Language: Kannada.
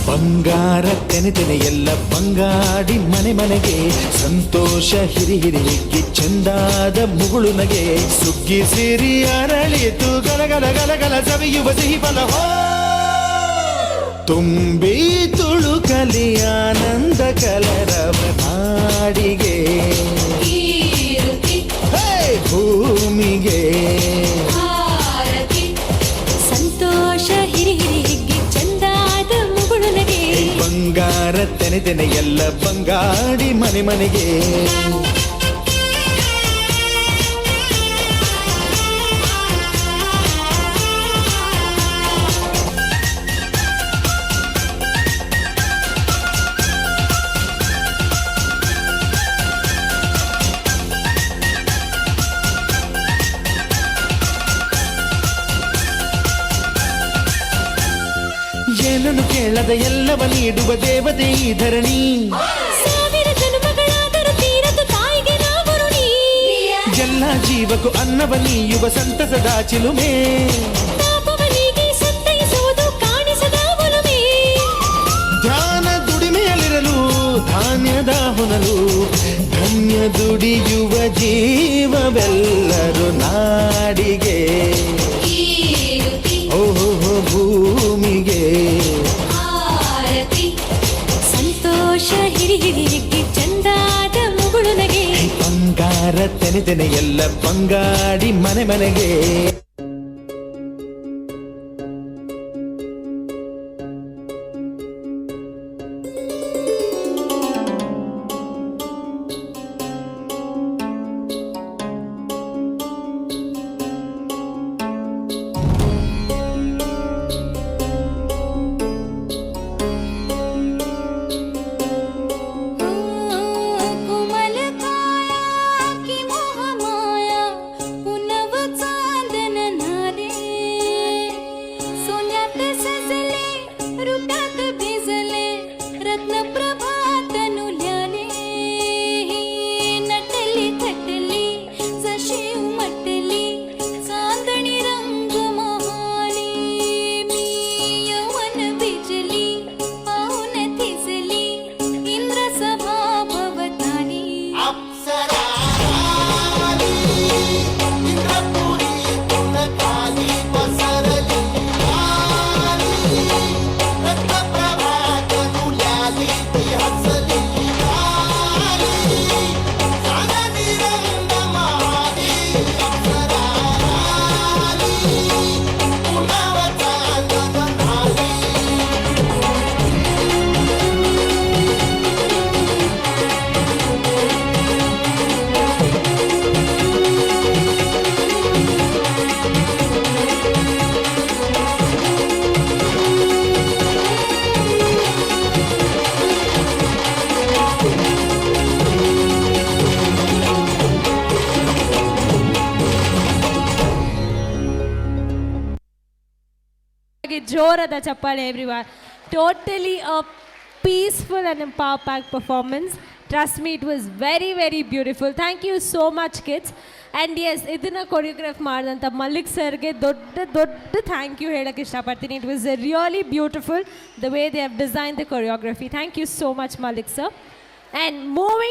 ಬಂಗಾರ ತೆನೆ ತೆನೆ ಎಲ್ಲ ಬಂಗಾಡಿ ಮನೆ ಮನೆಗೆ ಸಂತೋಷ ಹಿರಿ ಹಿರಿ ಹಿಗ್ಗಿ ಚಂದಾದ ಮುಗುಳು ನಗೆ ಸುಗ್ಗಿ ಸಿರಿ ಅರಳಿತು ಗಲಗಲ ಗಲಗಲ ಸವಿಯುವ ಸಿಹಿ ಫಲ ಹೋ ತುಂಬಿ ತುಳುಕಲಿ ಆನಂದ ಕಲರವ ನಾಡಿಗೆ ಭೂಮಿಗೆ ಸಂತೋಷ ಹಿರಿ ಹಿರಿ ಹಿಗ್ಗಿ ಚಂದಾದ ಮುಗುಳು ನಗೆ ಬಂಗಾರ ತೆನೆ ತೆನೆ ಎಲ್ಲ ಬಂಗಾಡಿ ಮನೆ ಮನೆಗೆ ಏನನ್ನು ಕೇಳದ ಎಲ್ಲವ ನೀಡುವ ದೇವತೆ ಈ ಧರಣಿ ಸಾವಿರ ಜನ್ಮಗಳಾದರೂ ತೀರದು ತಾಯಿಗೆ ನಾವು ಋಣಿ ಎಲ್ಲ ಜೀವಕ್ಕೂ ಅನ್ನವ ನೀಯುವ ಸಂತಸದ ಚಿಲುಮೆ ಪಾಪವನಿಗೆ ಸಂತೈಸುವುದು ಕಾಣಿಸದ ಒಲುಮೆ ಧ್ಯಾನ ದುಡಿಮೆಯಲ್ಲಿರಲು ಧಾನ್ಯದ ಹೊನಲು ಧನ್ಯ ದುಡಿಯುವ ಜೀವವೆಲ್ಲರೂ ನಾಡಿಗೆ ಓಹೋ ಭೂಮಿಗೆ ಸಂತೋಷ ಹಿರಿ ಹಿರಿ ಹಿಗ್ಗಿ ಚಂದಾದ ಮುಗುಳು ನಗೆ ಬಂಗಾರ ತೆನೆ ತೆನೆ ಎಲ್ಲ ಬಂಗಾಡಿ ಮನೆ ಮನೆಗೆ ಜೋರಾದ ಚಪ್ಪಾಳೆ everyone. Totally a peaceful and power-packed performance. Trust me, it was very, very beautiful. Thank you so much, kids. And yes, ಇದನ್ನ ಕೊರಿಯೋಗ್ರಾಫ್ ಮಾಡಿದಂಥ ಮಲ್ಲಿಕ್ ಸರ್ಗೆ ದೊಡ್ಡ ಥ್ಯಾಂಕ್ ಯು ಹೇಳಕ್ಕೆ ಇಷ್ಟಪಡ್ತೀನಿ. It was really beautiful the way they have designed the choreography. Thank you so much, Malik sir. And moving